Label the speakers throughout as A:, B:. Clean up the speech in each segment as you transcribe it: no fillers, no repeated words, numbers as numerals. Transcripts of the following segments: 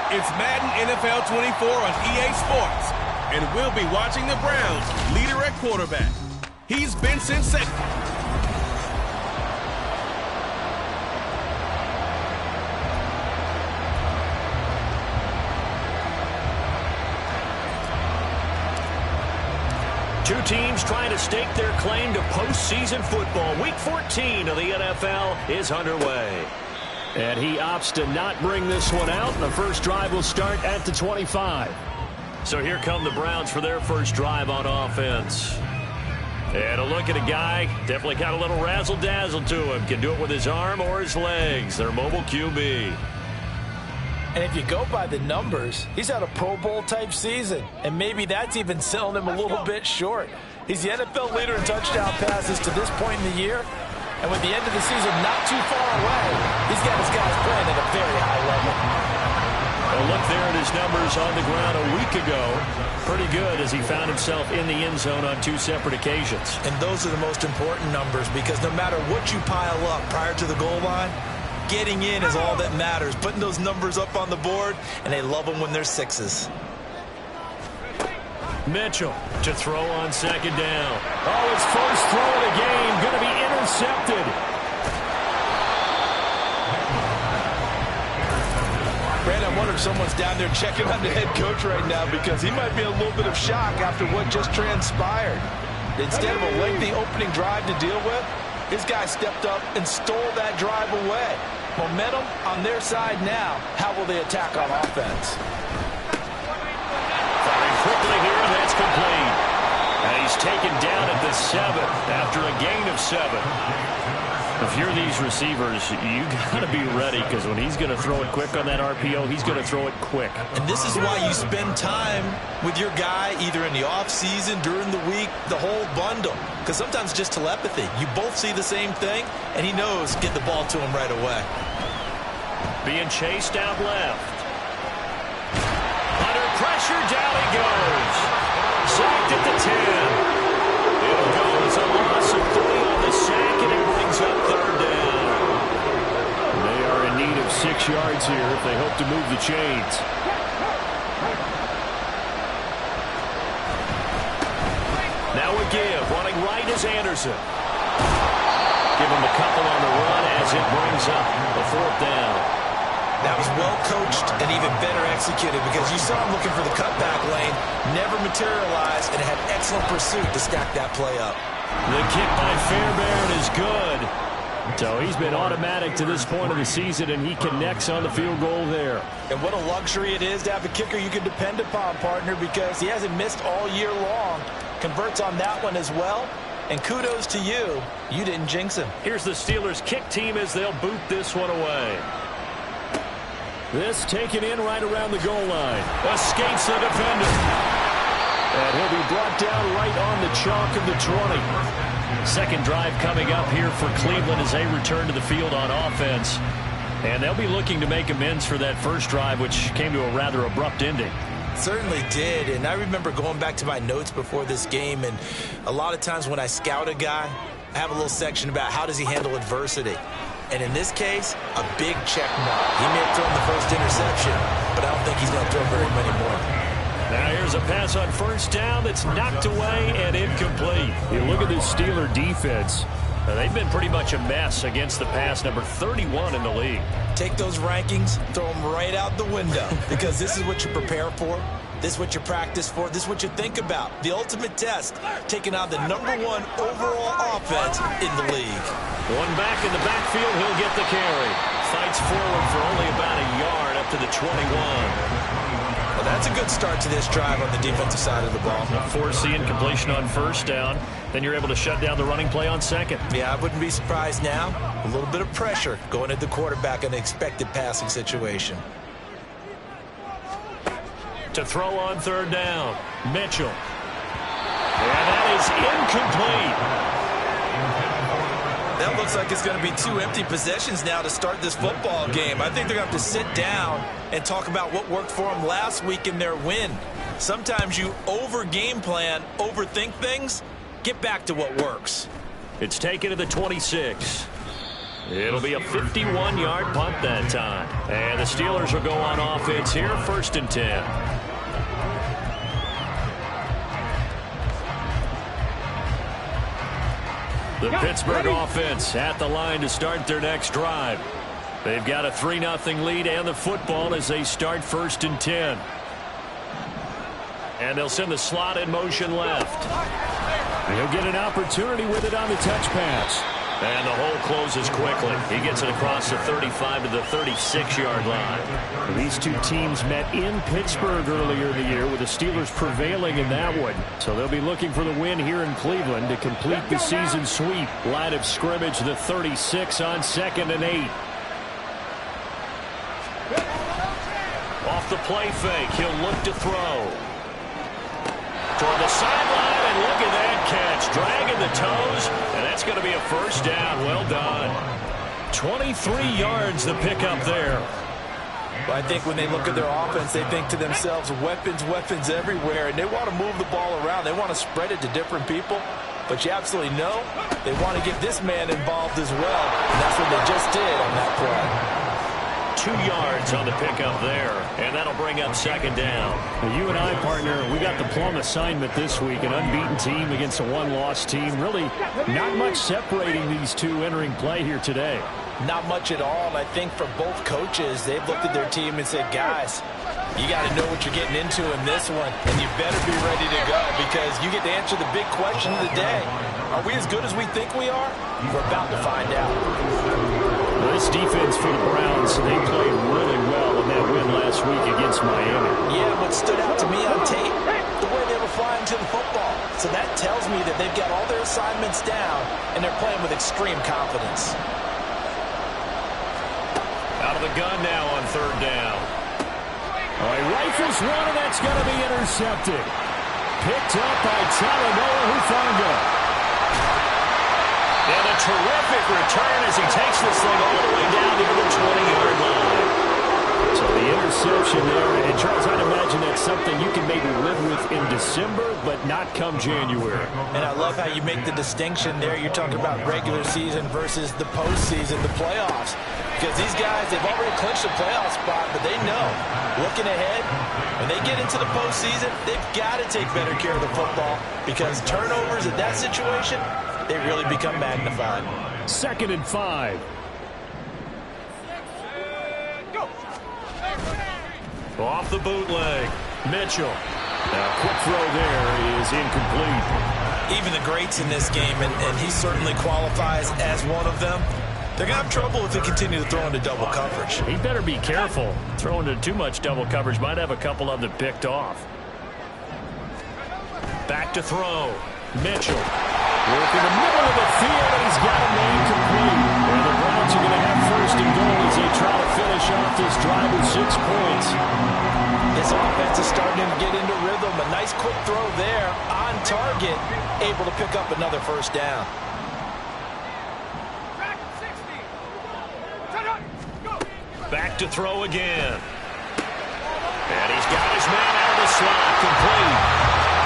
A: It's Madden NFL 24 on EA Sports, and we'll be watching the Browns' leader at quarterback. He's Benson Second.
B: Two teams trying to stake their claim to postseason football. Week 14 of the NFL is underway. And he opts to not bring this one out. The first drive will start at the 25. So here come the Browns for their first drive on offense. And a look at a guy, definitely got a little razzle-dazzle to him. Can do it with his arm or his legs. Their mobile QB.
C: And if you go by the numbers, he's had a Pro Bowl-type season. And maybe that's even selling him a little bit short. He's the NFL leader in touchdown passes to this point in the year. And with the end of the season not too far away, he's got his guys playing at a very high level.
B: Well, look there at his numbers on the ground a week ago. Pretty good as he found himself in the end zone on 2 separate occasions.
C: And those are the most important numbers because no matter what you pile up prior to the goal line, getting in is all that matters. Putting those numbers up on the board, and they love them when they're 6s.
B: Mitchell to throw on second down. Oh, his first throw of the game going to be intercepted.
C: Brandon, I wonder if someone's down there checking on the head coach right now because he might be in a little bit of shock after what just transpired. Instead of a lengthy opening drive to deal with, his guy stepped up and stole that drive away. Momentum on their side now. How will they attack on offense?
B: Quickly here, and that's complete. And he's taken down at the 7 after a gain of 7. If you're these receivers, you got to be ready because when he's going to throw it quick on that RPO, he's going to throw it quick.
C: And this is why you spend time with your guy either in the offseason, during the week, the whole bundle. Because sometimes just telepathy. You both see the same thing, and he knows get the ball to him right away.
B: Being chased out left. Pressure, down he goes. Sacked at the 10. It'll go as a loss of 3 on the sack, and it brings up 3rd down. They are in need of 6 yards here if they hope to move the chains. Now a give. Running right is Anderson. Give him a couple on the run as it brings up the 4th down.
C: That was well coached and even better executed because you saw him looking for the cutback lane, never materialized, and had excellent pursuit to stack that play up.
B: The kick by Fairbairn is good. So he's been automatic to this point of the season, and he connects on the field goal there.
C: And what a luxury it is to have a kicker you can depend upon, partner, because he hasn't missed all year long. Converts on that one as well. And kudos to you. You didn't jinx him.
B: Here's the Steelers' kick team as they'll boot this one away. This taken in right around the goal line. Escapes the defender. And he'll be brought down right on the chalk of the 20. Second drive coming up here for Cleveland as they return to the field on offense. And they'll be looking to make amends for that first drive, which came to a rather abrupt ending.
C: Certainly did, and I remember going back to my notes before this game, and a lot of times when I scout a guy, I have a little section about how does he handle adversity. And in this case, a big check mark. He may have thrown the first interception, but I don't think he's going to throw very many more.
B: Now here's a pass on first down that's knocked away and incomplete. You look at this Steeler defense. They've been pretty much a mess against the pass, number 31 in the league.
C: Take those rankings, throw them right out the window, because this is what you prepare for. This is what you practice for. This is what you think about. The ultimate test, taking on the #1 overall offense in the league.
B: One back in the backfield, he'll get the carry. Fights forward for only about a yard up to the 21.
C: A That's a good start to this drive on the defensive side of the ball.
B: Forcing completion on first down. Then you're able to shut down the running play on second.
C: Yeah, I wouldn't be surprised now. A little bit of pressure going at the quarterback in an expected passing situation.
B: To throw on third down, Mitchell. And that is incomplete.
C: That looks like it's going to be 2 empty possessions now to start this football game. I think they're going to have to sit down and talk about what worked for them last week in their win. Sometimes you over-game plan, overthink things. Get back to what works.
B: It's taken to the 26. It'll be a 51-yard punt that time. And the Steelers will go on offense here, 1st and 10. The Pittsburgh offense at the line to start their next drive. They've got a 3-0 lead and the football as they start 1st and 10. And they'll send the slot in motion left. He'll get an opportunity with it on the touch pass. And the hole closes quickly. He gets it across the 35 to the 36-yard line. These two teams met in Pittsburgh earlier in the year with the Steelers prevailing in that one. So they'll be looking for the win here in Cleveland to complete the season sweep. Line of scrimmage, the 36 on 2nd and 8. Off the play fake, he'll look to throw. Toward the sideline, and look at that catch. Dragging the toes, and that's going to be a 1st down. Well done. 23 yards the pickup there.
C: Well, I think when they look at their offense, they think to themselves, weapons, weapons everywhere, and they want to move the ball around. They want to spread it to different people. But you absolutely know they want to get this man involved as well, and that's what they just did on that play.
B: 2 yards on the pickup there, and that'll bring up 2nd down. Well, you and I, partner, we got the plum assignment this week, an unbeaten team against a 1-loss team. Really not much separating these two entering play here today.
C: Not much at all. I think for both coaches, they've looked at their team and said, guys, you got to know what you're getting into in this one, and you better be ready to go because you get to answer the big question of the day. Are we as good as we think we are? We're about to find out.
B: Well, this defense for the Browns, they played really well in that win last week against Miami.
C: Yeah, what stood out to me on tape, the way they were flying to the football. So that tells me that they've got all their assignments down, and they're playing with extreme confidence.
B: Out of the gun now on 3rd down. Oh, he rifles one, and that's going to be intercepted. Picked up by Talanoa Hufanga. And a terrific return as he takes this thing all the way down to the 20-yard line. So the interception there, and Charles, I'd imagine that's something you can maybe live with in December, but not come January.
C: And I love how you make the distinction there. You're talking about regular season versus the postseason, the playoffs. Because these guys, they've already clinched a playoff spot, but they know, looking ahead, when they get into the postseason, they've got to take better care of the football because turnovers in that situation, they really become magnified.
B: 2nd and 5. Off the bootleg, Mitchell. Now, quick throw there is incomplete.
C: Even the greats in this game, and he certainly qualifies as one of them, they're going to have trouble if they continue to throw into double coverage.
B: He better be careful. Throwing into too much double coverage might have a couple of them picked off. Back to throw. Mitchell. Working the middle of the field, and he's got a man complete. And the Browns are going to have 1st and goal as they try to finish off this drive with 6 points.
C: This offense is starting to get into rhythm. A nice quick throw there on target, able to pick up another 1st down.
B: Back to throw again. And he's got his man out of the slot. Complete.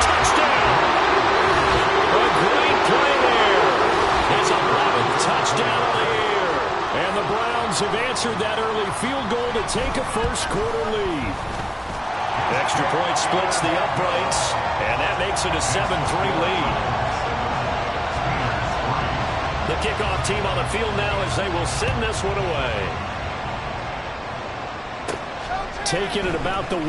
B: Touchdown. A great play there. His 11th touchdown of the year. And the Browns have answered that early field goal to take a 1st quarter lead. Extra point splits the uprights, and that makes it a 7-3 lead. The kickoff team on the field now as they will send this one away. Taking it about the 1.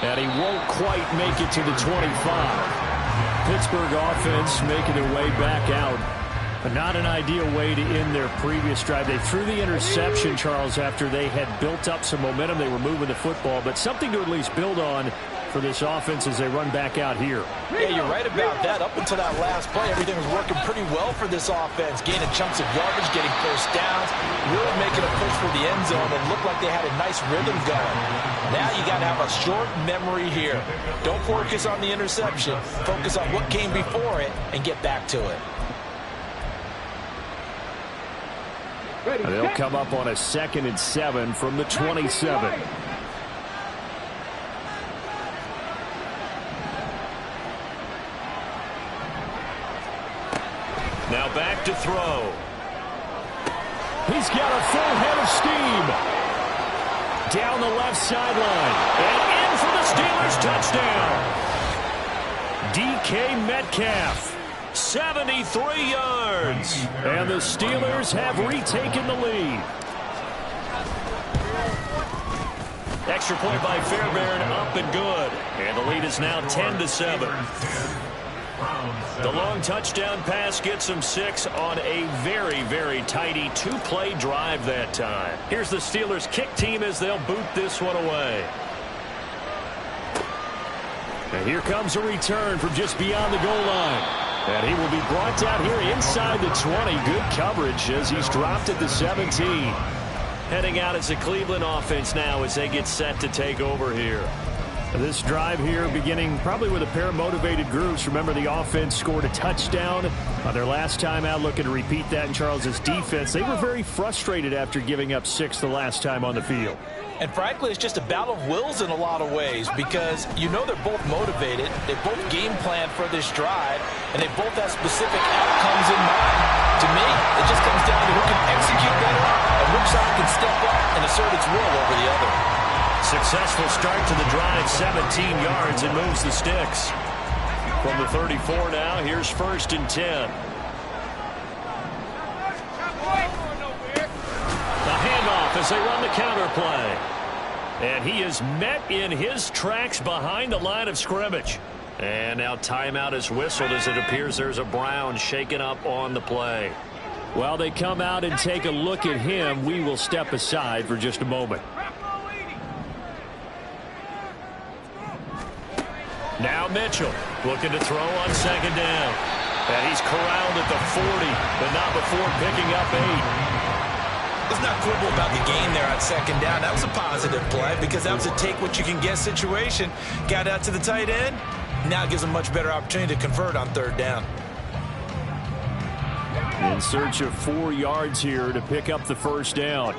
B: And he won't quite make it to the 25. Pittsburgh offense making their way back out. Not an ideal way to end their previous drive. They threw the interception, Charles, after they had built up some momentum. They were moving the football, but something to at least build on for this offense as they run back out here.
C: Yeah, you're right about that. Up until that last play, everything was working pretty well for this offense. Gaining chunks of yardage, getting first downs, really making a push for the end zone, and looked like they had a nice rhythm going. Now you got to have a short memory here. Don't focus on the interception. Focus on what came before it and get back to it.
B: They'll come up on a 2nd and 7 from the 27. Now back to throw. He's got a full head of steam. Down the left sideline. And in for the Steelers touchdown. DK Metcalf. 73 yards. And the Steelers have retaken the lead. Extra point by Fairbairn, up and good. And the lead is now 10-7. The long touchdown pass gets them 6 on a very, very tidy 2-play drive that time. Here's the Steelers kick team as they'll boot this one away. And here comes a return from just beyond the goal line. And he will be brought down here inside the 20. Good coverage as he's dropped at the 17. Heading out as the Cleveland offense now as they get set to take over here. This drive here beginning probably with a pair of motivated groups. Remember, the offense scored a touchdown on their last time out, looking to repeat that in Charles's defense. They were very frustrated after giving up 6 the last time on the field.
C: And frankly, it's just a battle of wills in a lot of ways because you know they're both motivated. They both game plan for this drive, and they both have specific outcomes in mind. To me, it just comes down to who can execute better and which side can step up and assert its will over the other.
B: Successful start to the drive, 17 yards, and moves the sticks. From the 34 now, here's 1st and 10. The handoff as they run the counter play. And he is met in his tracks behind the line of scrimmage. And now timeout is whistled as it appears there's a Brown shaken up on the play. While they come out and take a look at him, we will step aside for just a moment. Now Mitchell looking to throw on 2nd down. And he's corralled at the 40, but not before picking up 8.
C: Let's not quibble about the gain there on 2nd down. That was a positive play because that was a take-what-you-can-get situation. Got out to the tight end. Now it gives them a much better opportunity to convert on 3rd down.
B: In search of 4 yards here to pick up the 1st down.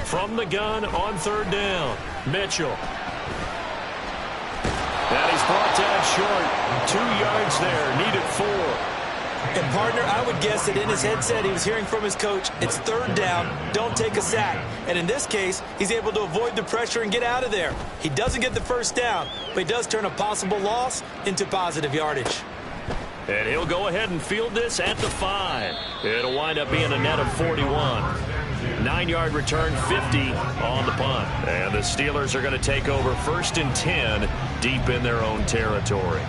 B: From the gun on 3rd down, Mitchell. And he's brought down short. 2 yards there, needed 4.
C: And, partner, I would guess that in his headset he was hearing from his coach, it's 3rd down, don't take a sack. And in this case, he's able to avoid the pressure and get out of there. He doesn't get the 1st down, but he does turn a possible loss into positive yardage.
B: And he'll go ahead and field this at the 5. It'll wind up being a net of 41. 9-yard return, 50 on the punt. And the Steelers are going to take over 1st and 10 deep in their own territory.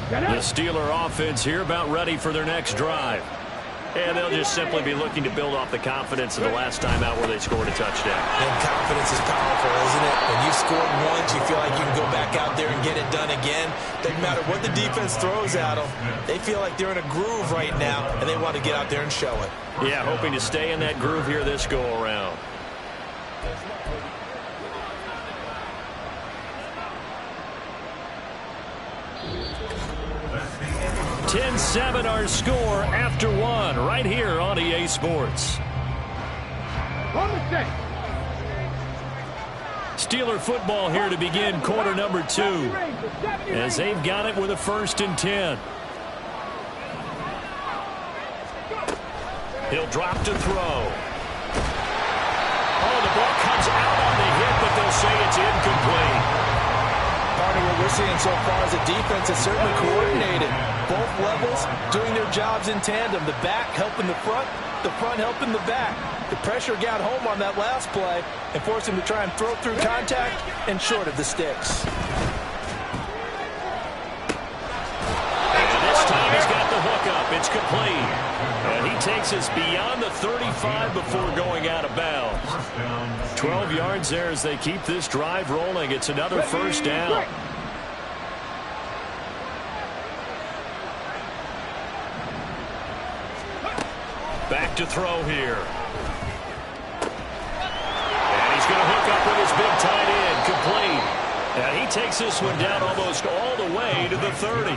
B: The Steeler offense here about ready for their next drive. And they'll just simply be looking to build off the confidence of the last time out where they scored a touchdown.
C: And confidence is powerful, isn't it? When you've scored once, you feel like you can go back out there and get it done again. Doesn't matter what the defense throws at them. They feel like they're in a groove right now, and they want to get out there and show it.
B: Yeah, hoping to stay in that groove here this go-around. 10-7 our score after 1 right here on EA Sports. Steeler football here to begin quarter number 2 as they've got it with a 1st and 10. He'll drop to throw. Oh, the ball comes out on the hit, but they'll say it's incomplete.
C: Part of what we're seeing so far is the defense is certainly coordinated. Both levels doing their jobs in tandem. The back helping the front helping the back. The pressure got home on that last play and forced him to try and throw through contact and short of the sticks.
B: takes us beyond the 35 before going out of bounds. 12 yards there as they keep this drive rolling. It's another first down. Back to throw here. And he's going to hook up with his big tight end. Complete. And he takes this one down almost all the way to the 30.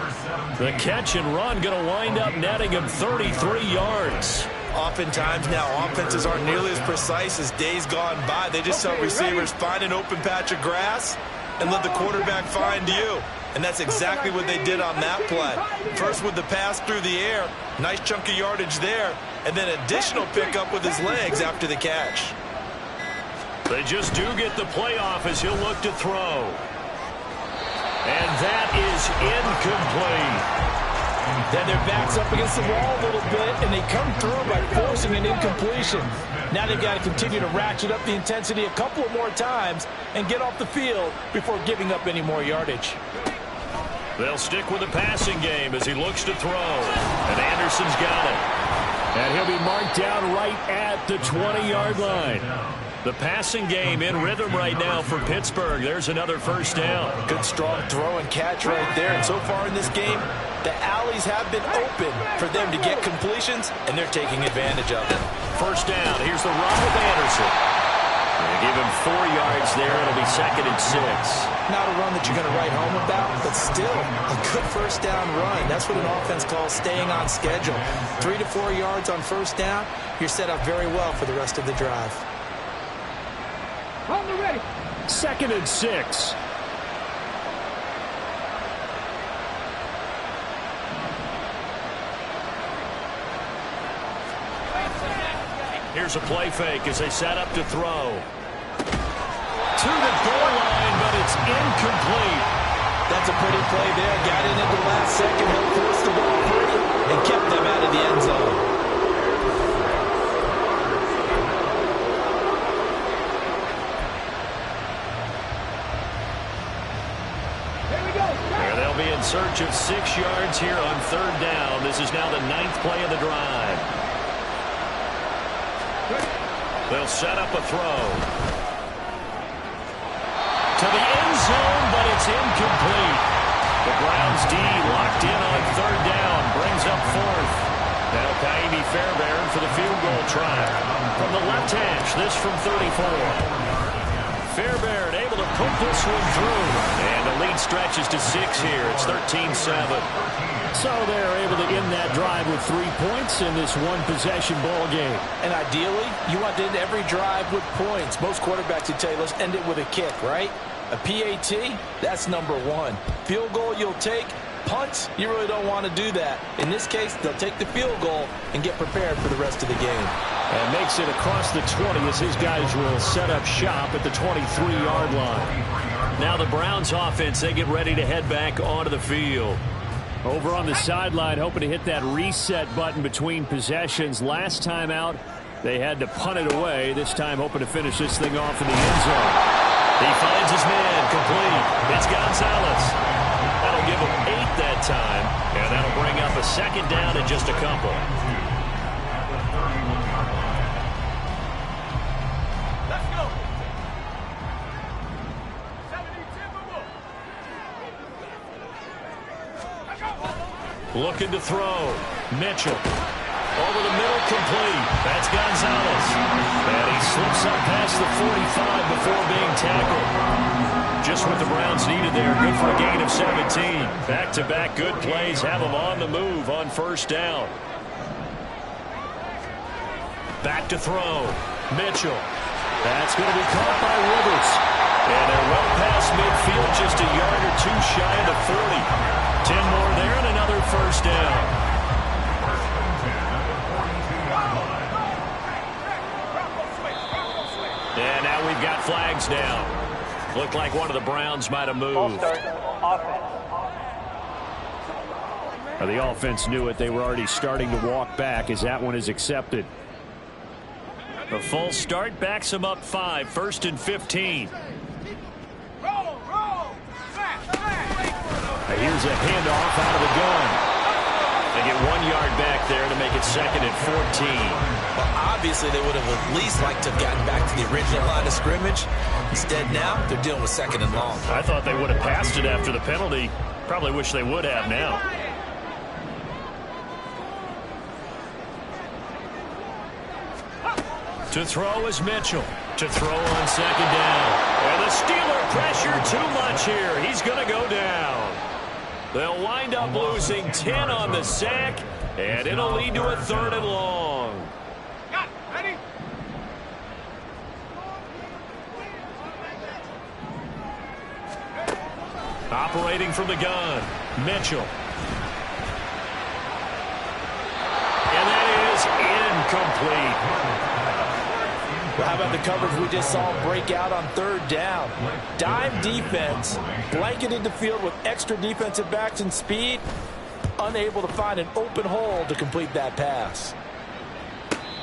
B: The catch and run going to wind up netting him 33 yards.
C: Oftentimes now, offenses aren't nearly as precise as days gone by. They just help receivers find an open patch of grass and let the quarterback find you. And that's exactly what they did on that play. First with the pass through the air, nice chunk of yardage there, and then additional pickup with his legs after the catch.
B: They just do get the playoff as he'll look to throw. And that is incomplete.
C: Then their back's up against the wall a little bit, and they come through by forcing an incompletion. Now they've got to continue to ratchet up the intensity a couple of more times and get off the field before giving up any more yardage.
B: They'll stick with the passing game as he looks to throw. And Anderson's got it. And he'll be marked down right at the 20-yard line. The passing game in rhythm right now for Pittsburgh. There's another first down.
C: Good strong throw and catch right there. And so far in this game, the alleys have been open for them to get completions, and they're taking advantage of it.
B: First down. Here's the run with Anderson. They give him 4 yards there. It'll be 2nd and 6.
C: Not a run that you're going to write home about, but still a good first down run. That's what an offense calls staying on schedule. 3 to 4 yards on first down. You're set up very well for the rest of the drive.
B: 2nd and 6. Here's a play fake as they set up to throw. To the goal line, but it's incomplete.
C: That's a pretty play there. Got in at the last second, helped force the ball free, and kept them out of the end zone.
B: They'll be in search of 6 yards here on 3rd down. This is now the 9th play of the drive. They'll set up a throw. To the end zone, but it's incomplete. The Browns D locked in on 3rd down. Brings up 4th. Now Kaimi Fairbairn for the field goal try. From the left hash, this from 34. Fairbairn able to put this one through. And the lead stretches to 6 here. It's 13-7. So they're able to end that drive with 3 points in this one-possession ball game.
C: And ideally, you want to end every drive with points. Most quarterbacks would tell you, let's end it with a kick, right? A PAT, that's number 1. Field goal you'll take. Punts, you really don't want to do that. In this case, they'll take the field goal and get prepared for the rest of the game.
B: And makes it across the 20 as his guys will set up shop at the 23-yard line. Now the Browns offense, they get ready to head back onto the field. Over on the sideline, hoping to hit that reset button between possessions. Last time out, they had to punt it away. This time hoping to finish this thing off in the end zone. He finds his man, complete. It's Gonzalez. That'll give him 8 that time, and that'll bring up a 2nd down and just a couple.
A: Let's go.
B: Looking to throw. Mitchell. Over the middle, complete. That's Gonzalez. And he slips up past the 45 before being tackled. Just what the Browns needed there. Good for a gain of 17. Back-to-back good plays have them on the move on 1st down. Back to throw. Mitchell. That's going to be caught by Rivers. And they're well past midfield, just a yard or 2 shy of the 40. 10 more there and another 1st down. And now we've got flags down. Looked like one of the Browns might have moved. The offense knew it. They were already starting to walk back as that one is accepted. A full start backs them up 5. 1st and 15. Here's a handoff out of the gun. They get 1 yard back there to make it 2nd and 14.
C: Well, obviously, they would have at least liked to have gotten back to the original line of scrimmage. Instead, now, they're dealing with 2nd and long.
B: I thought they would have passed it after the penalty. Probably wish they would have now. To throw is Mitchell. To throw on 2nd down. And the Steeler pressure too much here. He's going to go down. They'll wind up losing 10 on the sack, and it'll lead to a 3rd and long.
D: Ready?
B: Operating from the gun, Mitchell. And that is incomplete.
C: Well, how about the coverage we just saw break out on 3rd down? Dime defense, blanketed the field with extra defensive backs and speed, unable to find an open hole to complete that pass.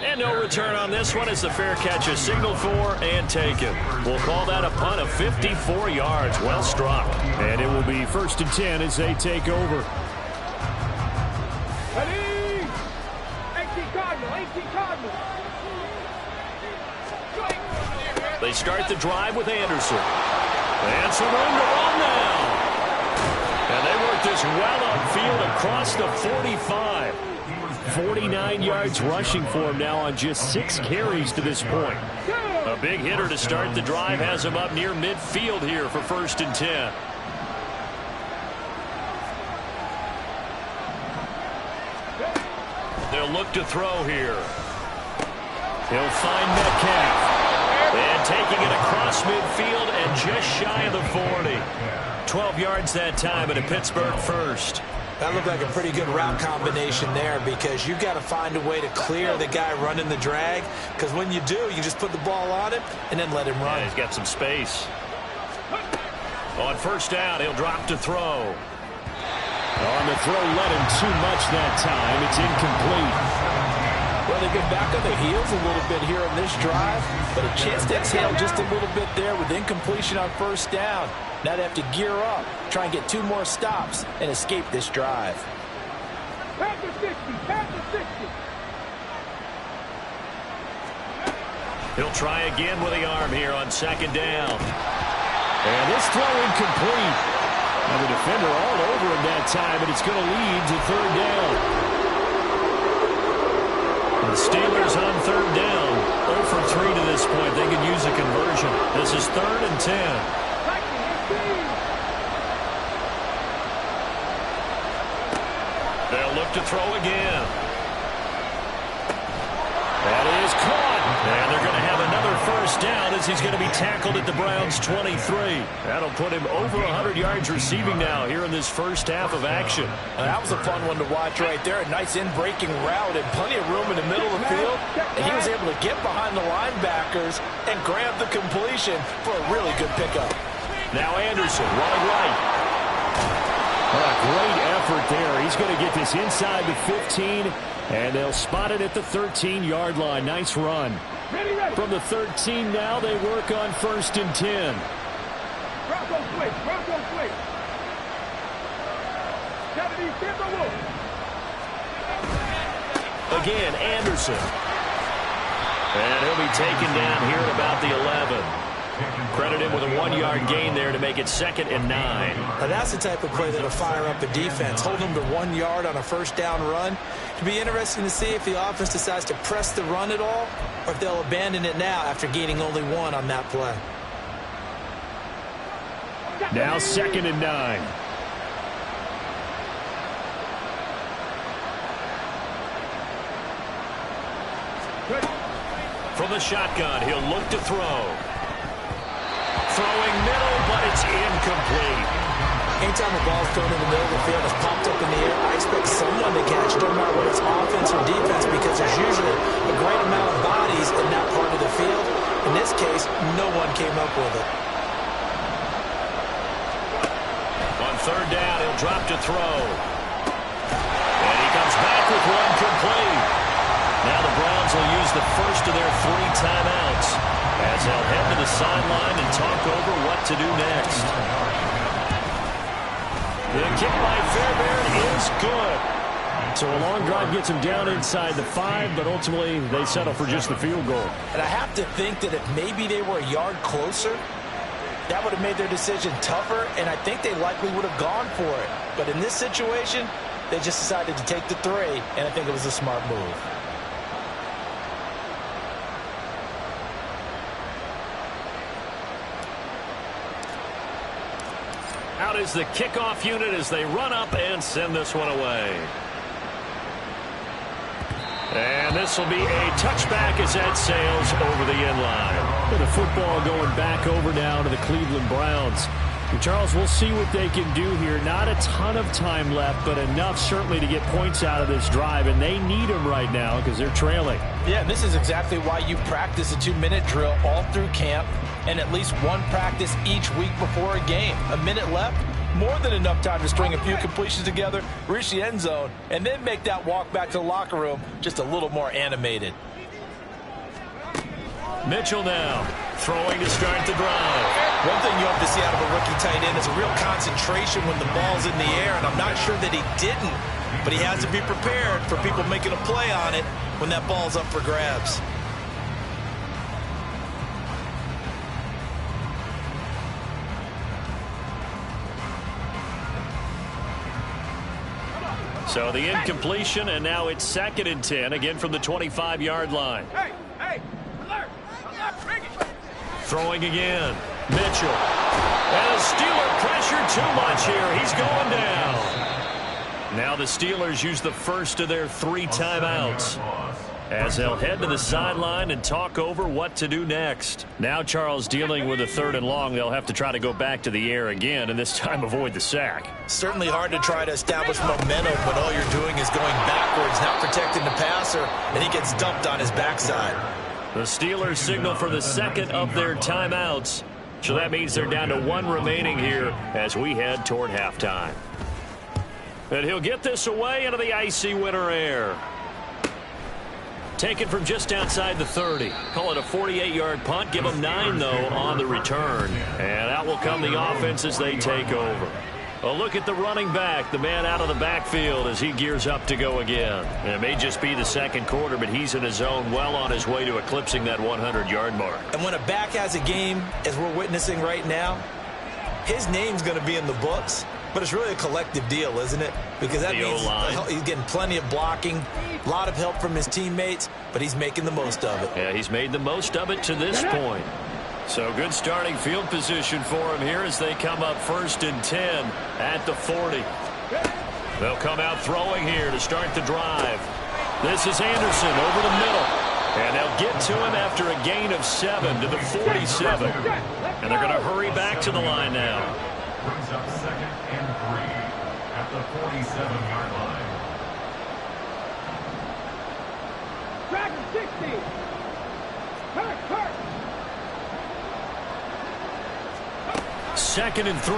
B: And no return on this one as the fair catch is signaled for and taken. We'll call that a punt of 54 yards. Well struck. And it will be 1st and 10 as they take over.
D: Ready? 18 Cardinal.
B: They start the drive with Anderson. And some room to run now. And they work this well upfield across the 45. 49 yards rushing for him now on just 6 carries to this point. A big hitter to start the drive has him up near midfield here for 1st and 10. They'll look to throw here. He'll find Metcalf. And taking it across midfield and just shy of the 40. 12 yards that time, and a Pittsburgh 1st.
C: That looked like a pretty good route combination there because you've got to find a way to clear the guy running the drag, because when you do, you just put the ball on him and then let him run.
B: Yeah, he's got some space. On 1st down, he'll drop to throw. On the throw, let him too much that time. It's incomplete.
C: Well, they've been back on their heels a little bit here in this drive, but a chance to exhale just a little bit there with incompletion on 1st down. Now they have to gear up, try and get 2 more stops, and escape this drive.
D: Pass to 60.
B: He'll try again with the arm here on 2nd down. And this throw incomplete. Now the defender all over him that time, and it's going to lead to 3rd down. The Steelers on 3rd down. 0 for 3 to this point. They could use a conversion. This is 3rd and 10. They'll look to throw again. That is caught. And they're going to have another 1st down as he's going to be tackled at the Browns' 23. That'll put him over 100 yards receiving now here in this 1st half of action.
C: That was a fun one to watch right there. A nice in-breaking route and plenty of room in the middle of the field. And he was able to get behind the linebackers and grab the completion for a really good pickup.
B: Now Anderson running right. A great effort there. He's going to get this inside the 15, and they'll spot it at the 13-yard line. Nice run. From the 13 now, they work on 1st and 10.
D: Bronco quick.
B: Again, Anderson. And he'll be taken down here at about the 11. Credit him with a 1-yard gain there to make it 2nd and 9.
C: Now that's the type of play that'll fire up a defense. Hold them to 1 yard on a 1st down run. It'll be interesting to see if the offense decides to press the run at all, or if they'll abandon it now after gaining only 1 on that play.
B: Now 2nd and 9. From the shotgun, he'll look to throw. Throwing middle, but it's incomplete.
C: Anytime a ball's thrown in the middle of the field, it's popped up in the air, I expect someone to catch it, no matter whether it's offense or defense, because there's usually a great amount of bodies in that part of the field. In this case, no one came up with it.
B: On 3rd down, he'll drop to throw. And he comes back with one complete. Now the Browns will use the first of their 3 timeouts as they'll head to the sideline and talk over what to do next. The kick by Fairbairn is good. So a long drive gets them down inside the 5, but ultimately they settle for just the field goal.
C: And I have to think that if maybe they were a yard closer, that would have made their decision tougher, and I think they likely would have gone for it. But in this situation, they just decided to take the 3, and I think it was a smart move.
B: Out is the kickoff unit as they run up and send this one away. And this will be a touchback as that sails over the end line. With the football going back over now to the Cleveland Browns. And Charles, we'll see what they can do here. Not a ton of time left, but enough certainly to get points out of this drive. And they need them right now because they're trailing.
C: Yeah, this is exactly why you practice a 2-minute drill all through camp and at least one practice each week before a game. A minute left, more than enough time to string a few completions together, reach the end zone, and then make that walk back to the locker room just a little more animated.
B: Mitchell now throwing to start the drive.
C: One thing you have to see out of a rookie tight end is a real concentration when the ball's in the air, and I'm not sure that he didn't, but he has to be prepared for people making a play on it when that ball's up for grabs.
B: So the incompletion, and now it's 2nd and 10, again from the 25-yard line.
D: Hey, alert, bring it.
B: Throwing again. Mitchell. And the Steeler pressure too much here. He's going down. Now the Steelers use the first of their 3 timeouts as they'll head to the sideline and talk over what to do next. Now Charles dealing with a 3rd and long. They'll have to try to go back to the air again and this time avoid the sack.
C: Certainly hard to try to establish momentum when all you're doing is going backwards, not protecting the passer, and he gets dumped on his backside.
B: The Steelers signal for the 2nd of their timeouts. So that means they're down to 1 remaining here as we head toward halftime. And he'll get this away into the icy winter air. Taken from just outside the 30. Call it a 48-yard punt. Give them 9, though, on the return. And out will come the offense as they take over. A look at the running back, the man out of the backfield as he gears up to go again. And it may just be the 2nd quarter, but he's in his zone, well on his way to eclipsing that 100-yard mark.
C: And when a back has a game, as we're witnessing right now, his name's going to be in the books, but it's really a collective deal, isn't it? Because that means he's getting plenty of blocking, a lot of help from his teammates, but he's making the most of it.
B: Yeah, he's made the most of it to this point. So good starting field position for him here as they come up 1st and 10 at the 40. They'll come out throwing here to start the drive. This is Anderson over the middle. And they'll get to him after a gain of 7 to the 47. And they're going to hurry back to the line now.
E: Brings up 2nd and 3 at the 47-yard line.
D: Dragon 60. Hurt.
B: 2nd and 3.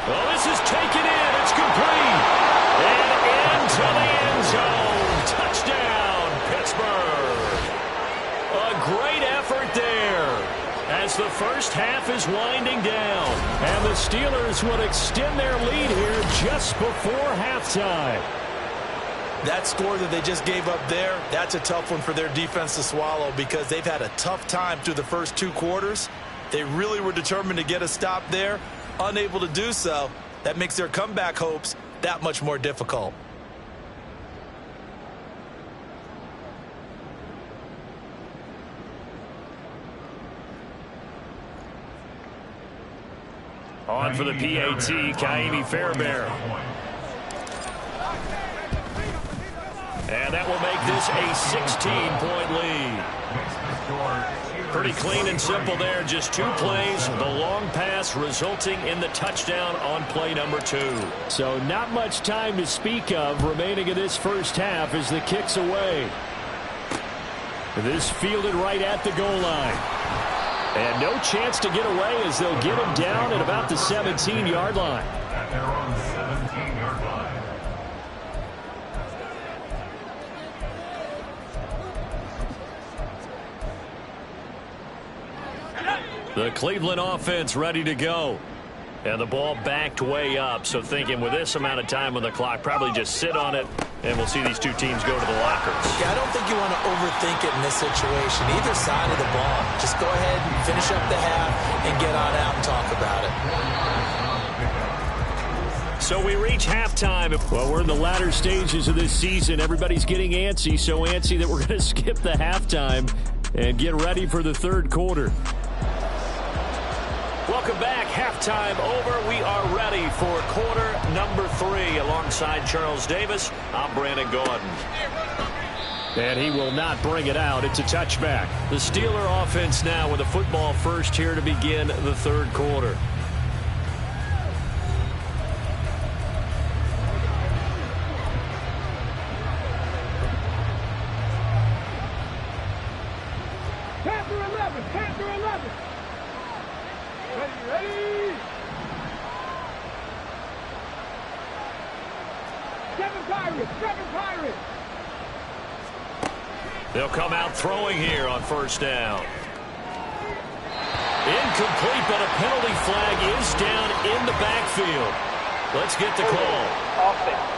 B: Well, this is taken in. It's complete. And into the end zone. Touchdown, Pittsburgh. A great effort there as the first half is winding down. And the Steelers will extend their lead here just before halftime.
C: That score that they just gave up there, that's a tough one for their defense to swallow because they've had a tough time through the first 2 quarters. They really were determined to get a stop there, unable to do so. That makes their comeback hopes that much more difficult.
B: On for the PAT, Kaimi Fairbairn. And that will make this a 16-point lead. Pretty clean and simple there. Just 2 plays. The long pass resulting in the touchdown on play number 2. So not much time to speak of remaining in this first half as the kick's away. This fielded right at the goal line. And no chance to get away as they'll get him down at about the 17-yard line.
E: At their own 17-yard line.
B: The Cleveland offense ready to go. And the ball backed way up, so thinking with this amount of time on the clock, probably just sit on it, and we'll see these two teams go to the lockers.
C: Yeah, I don't think you want to overthink it in this situation. Either side of the ball. Just go ahead and finish up the half and get on out and talk about it.
B: So we reach halftime. Well, we're in the latter stages of this season. Everybody's getting antsy, so antsy that we're going to skip the halftime and get ready for the third quarter. Welcome back. Halftime over. We are ready for quarter number 3. Alongside Charles Davis, I'm Brandon Gordon. And he will not bring it out. It's a touchback. The Steeler offense now with a football first here to begin the third quarter.
D: Panther 11. Ready. 7 Pirates.
B: They'll come out throwing here on first down. Incomplete, but a penalty flag is down in the backfield. Let's get the call.
D: Offense.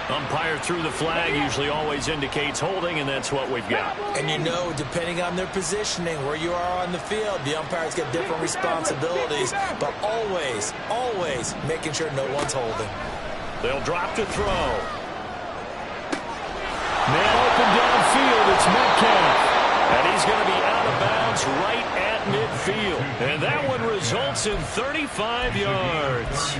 B: Umpire threw the flag, usually always indicates holding, and that's what we've got.
C: And you know, depending on their positioning, where you are on the field, the umpires get different responsibilities, but always making sure no one's holding.
B: They'll drop to throw. Man open downfield, it's Metcalf. And he's going to be out of bounds right at midfield. And that one results in 35 yards.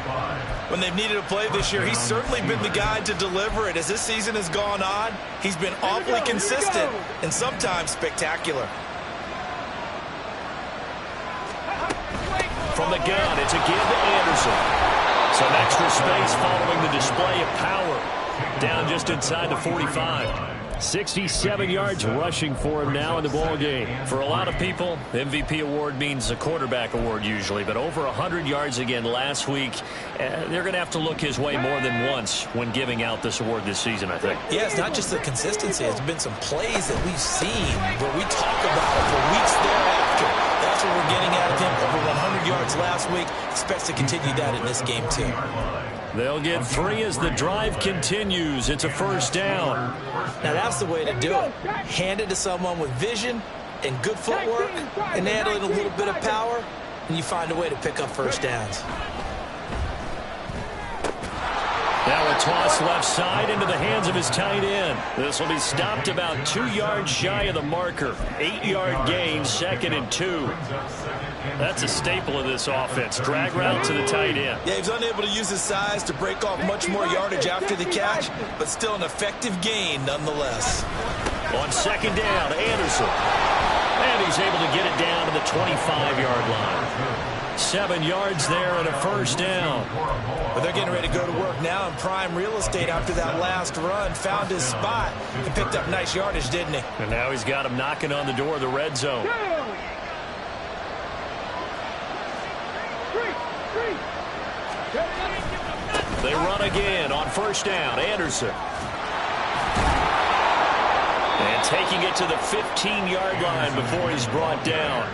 C: When they've needed a play this year, he's certainly been the guy to deliver it. As this season has gone on, he's been awfully consistent and sometimes spectacular.
B: From the gun, it's a give to Anderson. Some extra space following the display of power. Down just inside the 45. 67 yards rushing for him now in the ball game. For a lot of people, MVP award means a quarterback award usually, but over 100 yards again last week. They're going to have to look his way more than once when giving out this award this season, I think.
C: Yeah, it's not just the consistency. It's been some plays that we've seen where we talk about it for weeks thereafter. That's what we're getting out of him. Over 100 yards last week. Expects to continue that in this game, too.
B: They'll get 3 as the drive continues. It's a first down.
C: Now, that's the way to do it. Hand it to someone with vision and good footwork and add in a little bit of power, and you find a way to pick up first downs.
B: Now a toss left side into the hands of his tight end. This will be stopped about 2 yards shy of the marker. 8-yard gain, 2nd and 2. That's a staple of this offense. Drag route to the tight end.
C: Yeah, he's unable to use his size to break off much more yardage after the catch, but still an effective gain nonetheless.
B: On 2nd down, Anderson. And he's able to get it down to the 25-yard line. 7 yards there and a first down.
C: But they're getting ready to go to work now in prime real estate after that last run. Found his spot. He picked up nice yardage, didn't he?
B: And now he's got him knocking on the door of the red zone. They run again on first down. Anderson. And taking it to the 15-yard line before he's brought down.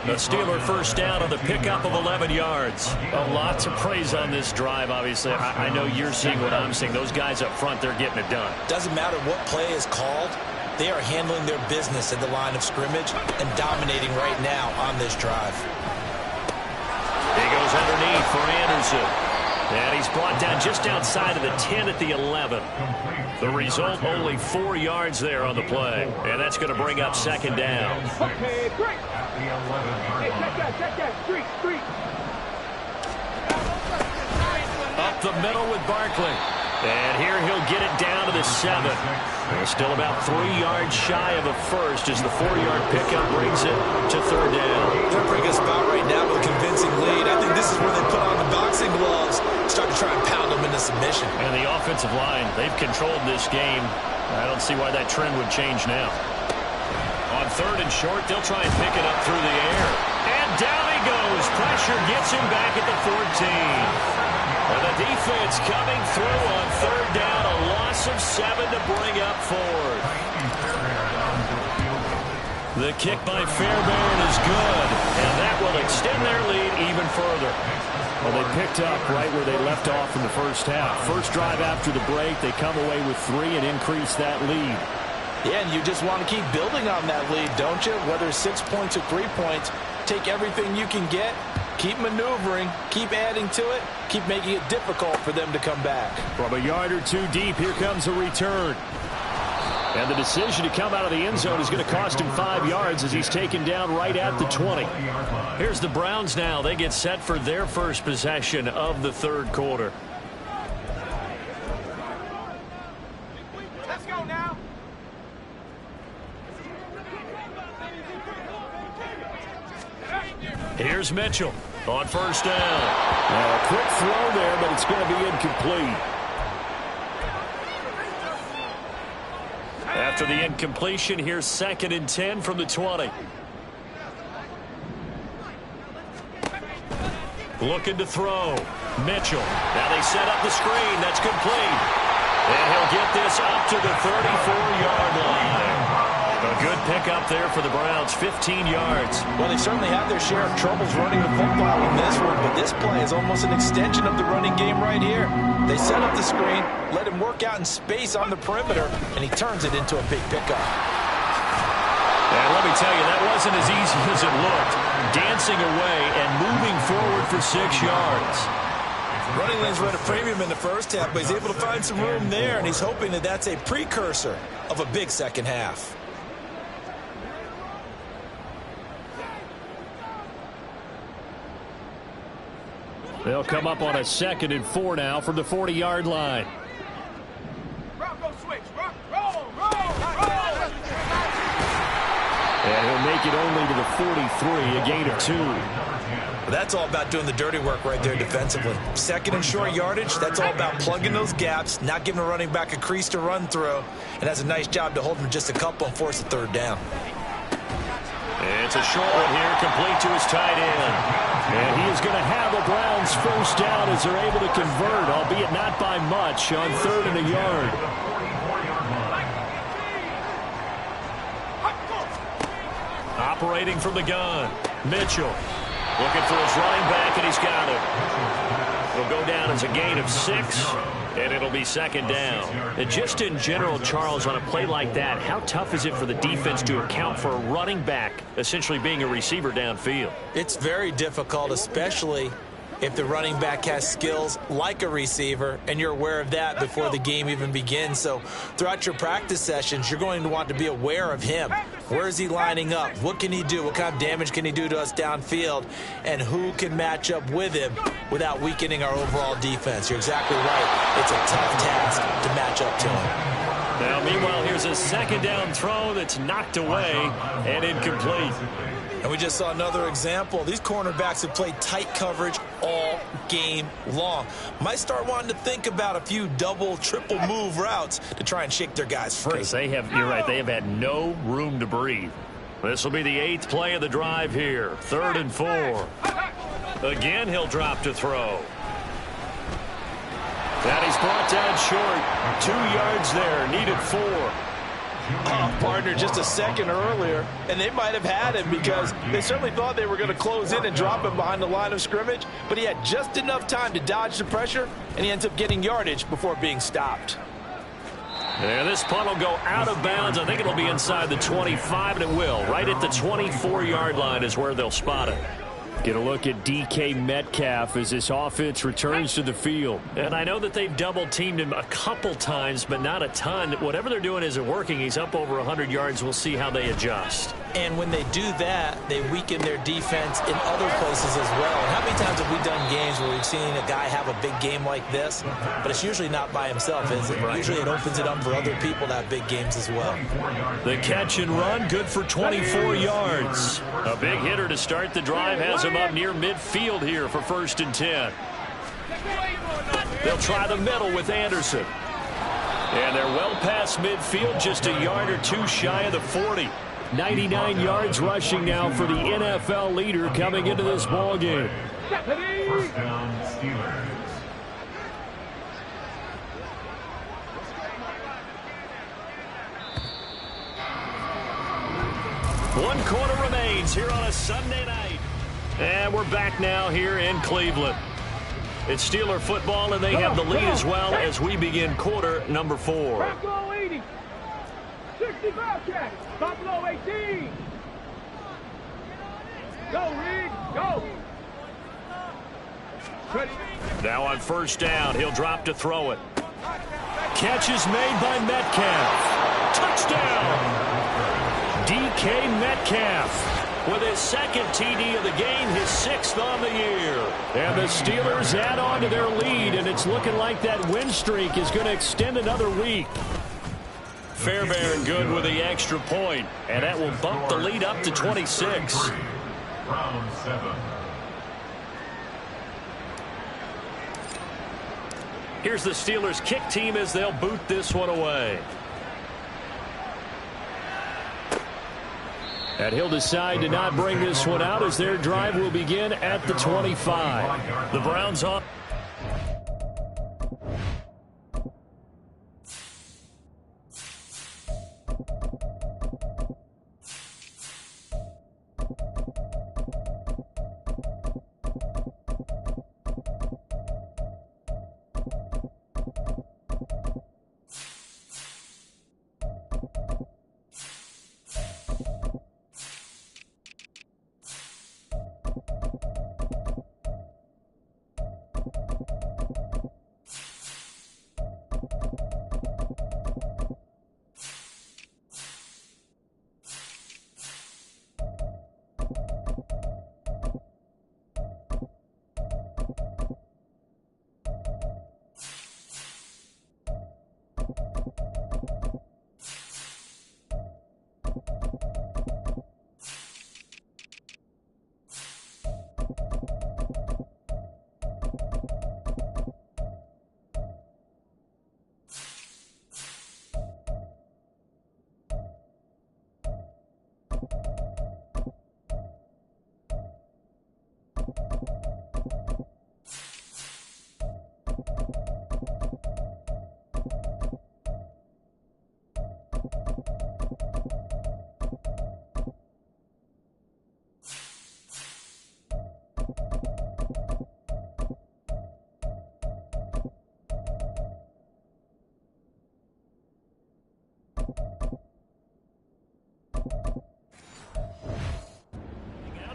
B: The Steeler first down on the pickup of 11 yards. Lots of praise on this drive, obviously. I know you're seeing what I'm seeing. Those guys up front, they're getting it done.
C: Doesn't matter what play is called. They are handling their business at the line of scrimmage and dominating right now on this drive.
B: He goes underneath for Anderson. And he's brought down just outside of the 10 at the 11. The result, only 4 yards there on the play. And that's going to bring up 2nd down.
D: Okay, break. Hey, check that. Street.
B: Up the middle with Barkley. And here he'll get it down to the 7. They're still about 3 yards shy of a first as the 4-yard pickup brings it to 3rd down.
C: They're in a pretty good spot right now with a convincing lead. I think this is where they put on the boxing gloves, start to try and pound them into submission.
B: And the offensive line, they've controlled this game. I don't see why that trend would change now. On 3rd and short, they'll try and pick it up through the air. And down he goes. Pressure gets him back at the 14. And the defense coming through on 3rd down. A loss of 7 to bring up 4th. The kick by Fairbairn is good, and that will extend their lead even further. Well, they picked up right where they left off in the first half. First drive after the break, they come away with 3 and increase that lead.
C: Yeah, and you just want to keep building on that lead, don't you? Whether it's 6 points or 3 points, take everything you can get, keep maneuvering, keep adding to it, keep making it difficult for them to come back. From
B: a yard or 2 deep, here comes a return. And the decision to come out of the end zone is going to cost him 5 yards as he's taken down right at the 20. Here's the Browns now. They get set for their first possession of the third quarter.
F: Let's go now.
B: Here's Mitchell on first down. A quick throw there, but it's going to be incomplete. After the incompletion, here's 2nd and 10 from the 20. Looking to throw. Mitchell. Now they set up the screen. That's complete. And he'll get this up to the 34-yard line. A good pickup there for the Browns, 15 yards.
C: Well, they certainly have their share of troubles running the football in this one, but this play is almost an extension of the running game right here. They set up the screen, let him work out in space on the perimeter, and he turns it into a big pickup.
B: And let me tell you, that wasn't as easy as it looked. Dancing away and moving forward for 6 yards.
C: Running lanes were at a premium in the first half, but he's able to find some room there, and he's hoping that that's a precursor of a big second half.
B: They'll come up on a 2nd and 4 now from the 40-yard line. And he'll make it only to the 43, a gain of 2.
C: That's all about doing the dirty work right there defensively. 2nd and short yardage, that's all about plugging those gaps, not giving a running back a crease to run through, and has a nice job to hold him just a couple and force a 3rd down.
B: It's a short one here, complete to his tight end. And he is going to have a Browns first down as they're able to convert, albeit not by much, on 3rd and a yard. Operating from the gun, Mitchell. Looking for his running back, and he's got him. He'll go down as a gain of 6, and it'll be 2nd down. And just in general, Charles, on a play like that, how tough is it for the defense to account for a running back essentially being a receiver downfield?
C: It's very difficult, especially if the running back has skills like a receiver, and you're aware of that before the game even begins. So throughout your practice sessions, you're going to want to be aware of him. Where is he lining up? What can he do? What kind of damage can he do to us downfield? And who can match up with him without weakening our overall defense? You're exactly right. It's a tough task to match up to him.
B: Now, meanwhile, here's a 2nd down throw that's knocked away and incomplete.
C: And we just saw another example. These cornerbacks have played tight coverage all game long. Might start wanting to think about a few double, triple move routes to try and shake their guys free.
B: Because they have, you're right, they have had no room to breathe. This will be the 8th play of the drive here. 3rd and 4. Again, he'll drop to throw. That he's brought down short. 2 yards there, needed 4.
C: Partner just a second earlier, and they might have had him because they certainly thought they were going to close in and drop him behind the line of scrimmage, but he had just enough time to dodge the pressure, and he ends up getting yardage before being stopped.
B: And this punt will go out of bounds. I think it'll be inside the 25, and it will. Right at the 24-yard line is where they'll spot it. Get a look at DK Metcalf as this offense returns to the field. And I know that they've double-teamed him a couple times, but not a ton. Whatever they're doing isn't working. He's up over 100 yards. We'll see how they adjust.
C: And when they do that, they weaken their defense in other places as well. And how many times have we done games where we've seen a guy have a big game like this, but it's usually not by himself, is it? Right. Usually it opens it up for other people to have big games as well.
B: The catch and run, good for 24 yards. A big hitter to start the drive has him up near midfield here for 1st and 10. They'll try the middle with Anderson. And they're well past midfield, just a yard or 2 shy of the 40. 99 yards rushing now for the NFL leader coming into this ball game.
E: 1st down, Steelers.
B: One quarter remains here on a Sunday night. And we're back now here in Cleveland. It's Steeler football, and they have the lead as well as we begin quarter number 4.
D: Back low 80. 65 check. Top low 18. Go, Reed. Go.
B: Now on first down, he'll drop to throw it. Catch is made by Metcalf. Touchdown! DK Metcalf with his second TD of the game, his 6th on the year. And the Steelers add on to their lead, and it's looking like that win streak is going to extend another week. Fairbairn good with the extra point, and that will bump the lead up to 26.
E: Round 7.
B: Here's the Steelers kick team as they'll boot this one away. And he'll decide to not bring this one out as their drive will begin at the 25. The Browns on.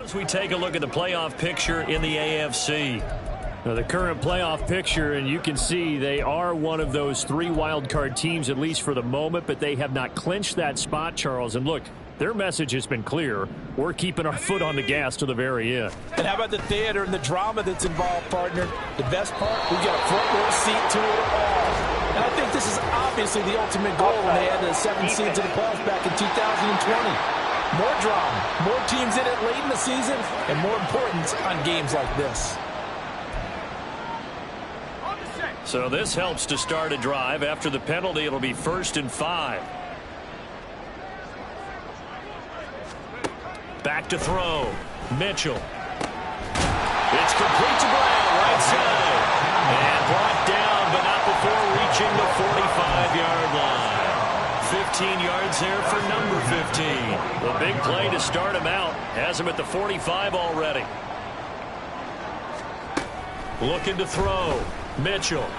B: As we take a look at the playoff picture in the AFC. Now the current playoff picture, and you can see they are one of those 3 wildcard teams, at least for the moment, but they have not clinched that spot, Charles. And look, their message has been clear. We're keeping our foot on the gas to the very end.
C: And how about the theater and the drama that's involved, partner? The best part, we got a front row seat to it all. And I think this is obviously the ultimate goal when they added the 7 seeds to the playoffs back in 2020. More drama, more teams in it late in the season, and more importance on games like this.
B: So this helps to start a drive. After the penalty, it'll be 1st and 5. Back to throw. Mitchell. It's complete to Brown, right side. And brought down, but not before reaching the 45-yard line. 15 yards there for number 15. The big play to start him out. Has him at the 45 already. Looking to throw. Mitchell. And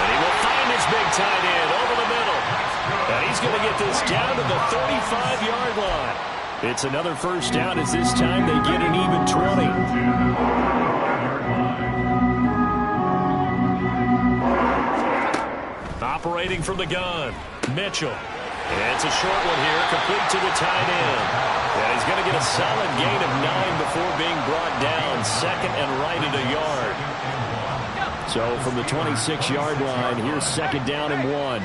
B: he will find his big tight end over the middle. And he's going to get this down to the 35-yard line. It's another first down as this time they get an even 20. Operating from the gun, Mitchell. And it's a short one here, complete to the tight end. And he's going to get a solid gain of 9 before being brought down, 2nd and right at a yard. So from the 26-yard line, here's 2nd down and 1.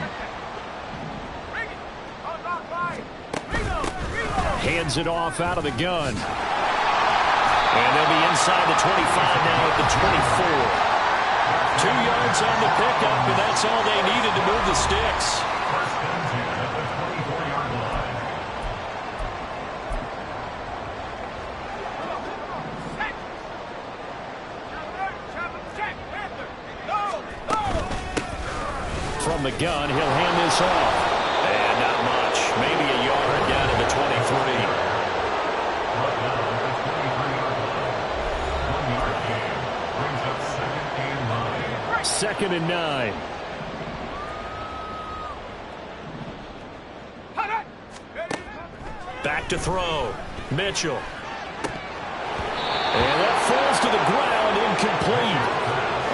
B: Hands it off out of the gun. And they'll be inside the 25 now at the 24. 2 yards on the pickup, and that's all they needed to move the sticks. From the gun, he'll hand this off. And not much. Maybe a yard down to 2nd and 9. Back to throw. Mitchell. And that falls to the ground, incomplete.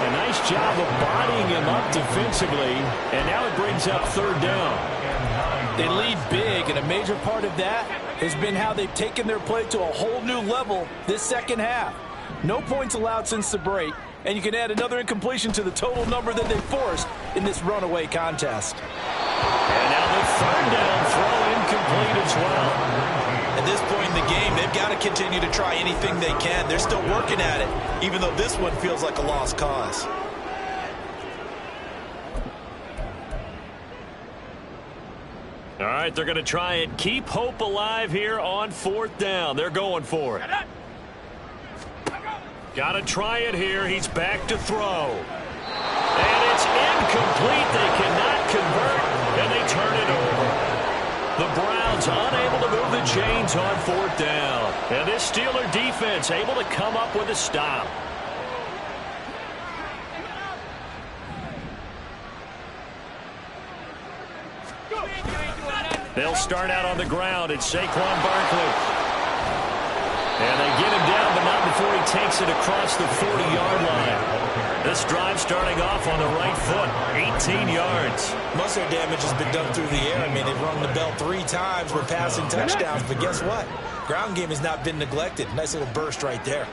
B: A nice job of bodying him up defensively, and now it brings up 3rd down.
C: They lead big, and a major part of that has been how they've taken their play to a whole new level this second half. No points allowed since the break, and you can add another incompletion to the total number that they forced in this runaway contest.
B: And now the 3rd down throw incomplete as well.
C: At this point in the game, they've got to continue to try anything they can. They're still working at it, even though this one feels like a lost cause.
B: All right, they're going to try and keep hope alive here on 4th down. They're going for it. Got to try it here. He's back to throw. And it's incomplete. They cannot convert, and they turn it over. The Browns unable to move the chains on 4th down. And this Steeler defense able to come up with a stop. They'll start out on the ground. It's Saquon Barkley. And they get him down, but not before he takes it across the 40-yard line. This drive starting off on the right foot, 18 yards.
C: Most of their damage has been done through the air. I mean, they've rung the bell 3 times with passing touchdowns, but guess what? Ground game has not been neglected. Nice little burst right there.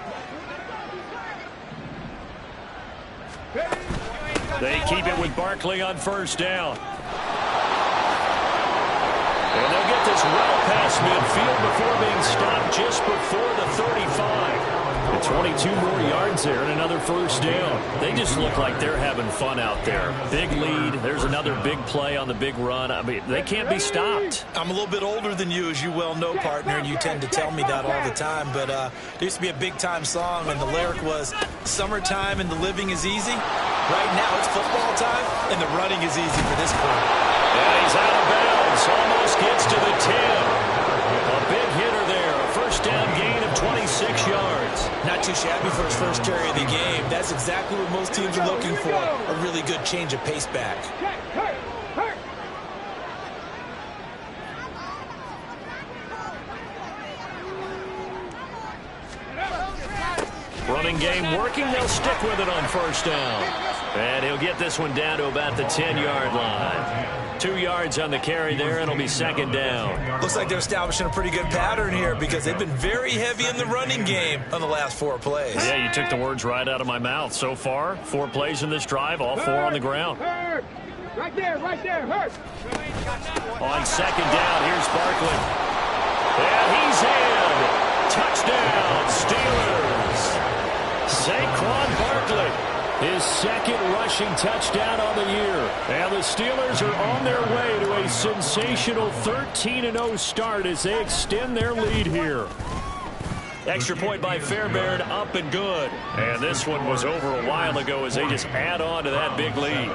B: They keep it with Barkley on 1st down. And they'll get this well past midfield before being stopped just before the 35. And 22 more yards there and another 1st down. They just look like they're having fun out there. Big lead. There's another big play on the big run. I mean, they can't be stopped.
C: I'm a little bit older than you, as you well know, partner, and you tend to tell me that all the time. But there used to be a big-time song, and the lyric was, "Summertime and the living is easy." Right now, it's football time, and the running is easy for this club.
B: And he's out of bounds. Almost gets to the 10. A big hitter there. A 1st down gain of 26 yards.
C: Not too shabby for his first carry of the game. That's exactly what most teams are looking for. A really good change of pace back.
B: Running game working. They'll stick with it on 1st down. And he'll get this one down to about the 10-yard line. 2 yards on the carry there, and it'll be 2nd down.
C: Looks like they're establishing a pretty good pattern here because they've been very heavy in the running game on the last 4 plays.
B: Yeah, you took the words right out of my mouth. So far, 4 plays in this drive, all 4 on the ground.
D: Right there, hurt.
B: On 2nd down, here's Barkley. And he's in. Touchdown, Steelers. Saquon Barkley. His 2nd rushing touchdown on the year. And the Steelers are on their way to a sensational 13-0 start as they extend their lead here. Extra point by Fairbairn, up and good. And this one was over a while ago as they just add on to that big lead.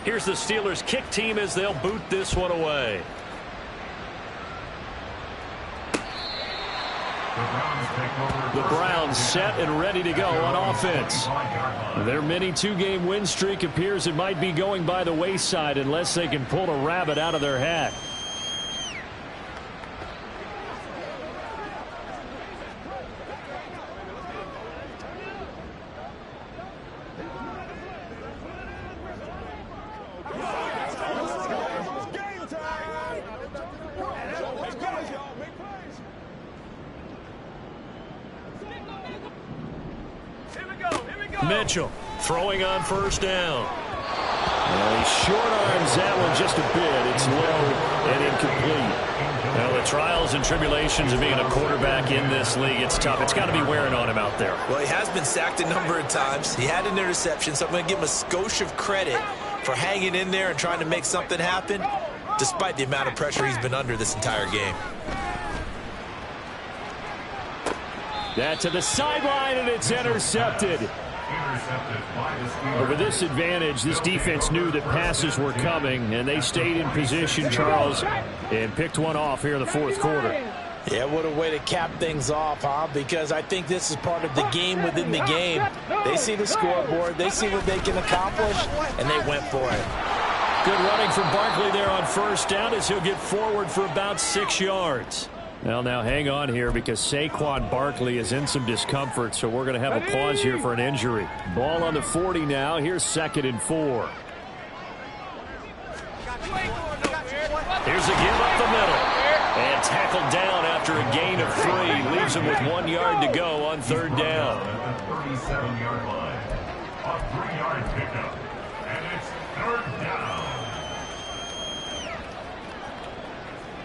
B: Here's the Steelers kick team as they'll boot this one away. The Browns set and ready to go on offense. Their mini 2-game win streak appears it might be going by the wayside unless they can pull a rabbit out of their hat. Mitchell throwing on 1st down. Well, he short arms that one just a bit. It's low and incomplete. Well, the trials and tribulations of being a quarterback in this league, it's tough. It's got to be wearing on him out there.
C: Well, he has been sacked a number of times. He had an interception, so I'm going to give him a skosh of credit for hanging in there and trying to make something happen, despite the amount of pressure he's been under this entire game.
B: That to the sideline, and it's intercepted. Over this advantage, this defense knew that passes were coming, and they stayed in position, Charles, and picked one off here in the 4th quarter.
C: Yeah, what a way to cap things off, huh? Because I think this is part of the game within the game. They see the scoreboard, they see what they can accomplish, and they went for it.
B: Good running from Barkley there on first down as he'll get forward for about 6 yards. Well, now hang on here because Saquon Barkley is in some discomfort, so we're going to have a pause here for an injury. Ball on the 40 now. Here's 2nd and 4. Here's a give up the middle. And tackled down after a gain of 3. Leaves him with 1 yard to go on 3rd down.
E: At the 37-yard line. A 3-yard pickup. And it's 3rd down.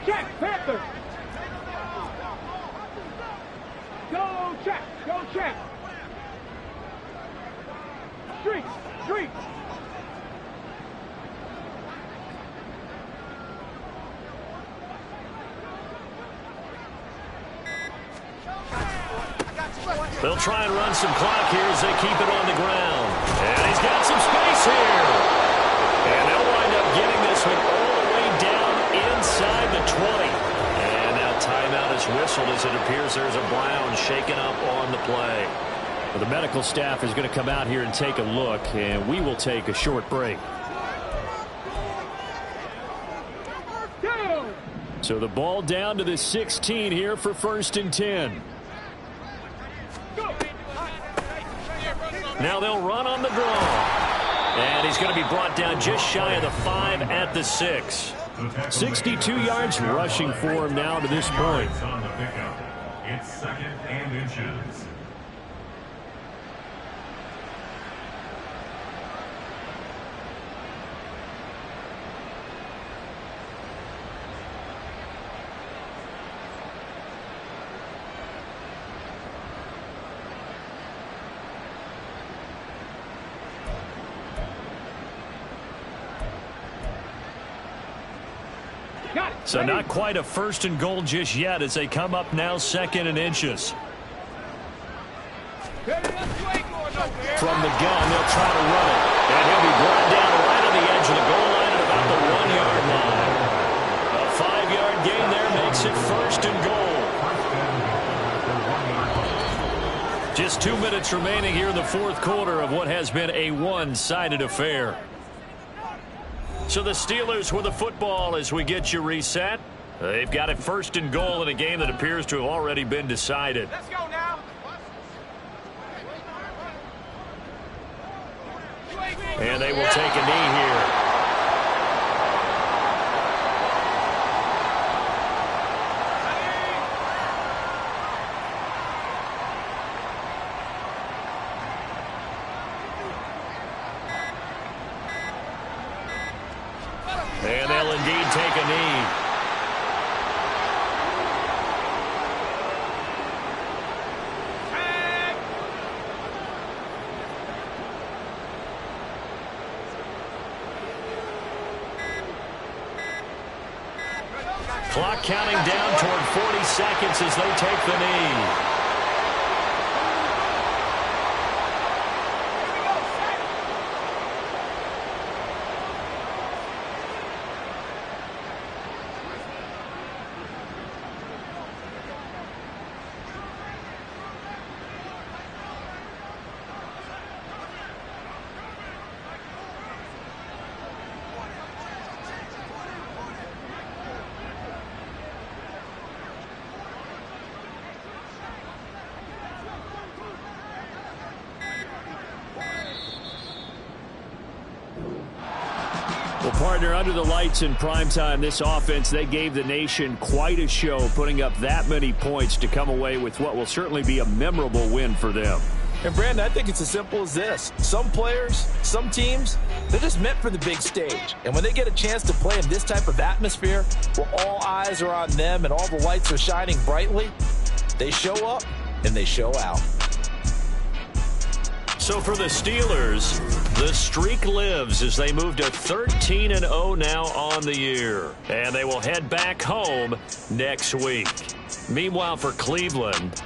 D: Check, Panther. Go check, go check. Street, street.
B: They'll try and run some clock here as they keep it on the ground. And he's got some space here. And they'll wind up getting this one all the way down inside the 20. And now timeout is whistled as it appears there's a Brown shaken up on the play. Well, the medical staff is going to come out here and take a look, and we will take a short break. So the ball down to the 16 here for 1st and 10. Now they'll run on the draw. And he's going to be brought down just shy of the 5 at the 6. 62 yards rushing for him now to this point.
E: It's 2nd and inches.
B: So not quite a 1st and goal just yet as they come up now 2nd and inches.
D: From
B: From the gun, they'll try to run it. And he'll be brought down right on the edge of the goal line at about the 1-yard line. A 5-yard gain there makes it 1st and goal. Just 2 minutes remaining here in the 4th quarter of what has been a one-sided affair. So the Steelers with the football as we get you reset. They've got it 1st and goal in a game that appears to have already been decided.
D: Let's go now.
B: And they will take a knee here. And they'll indeed take a knee. Clock counting down toward 40 seconds as they take the knee. Well, partner, under the lights in primetime, this offense, they gave the nation quite a show, putting up that many points to come away with what will certainly be a memorable win for them.
C: And, Brandon, I think it's as simple as this. Some players, some teams, they're just meant for the big stage. And when they get a chance to play in this type of atmosphere where all eyes are on them and all the lights are shining brightly, they show up and they show out.
B: So for the Steelers, the streak lives as they move to 13-0 now on the year. And they will head back home next week. Meanwhile, for Cleveland,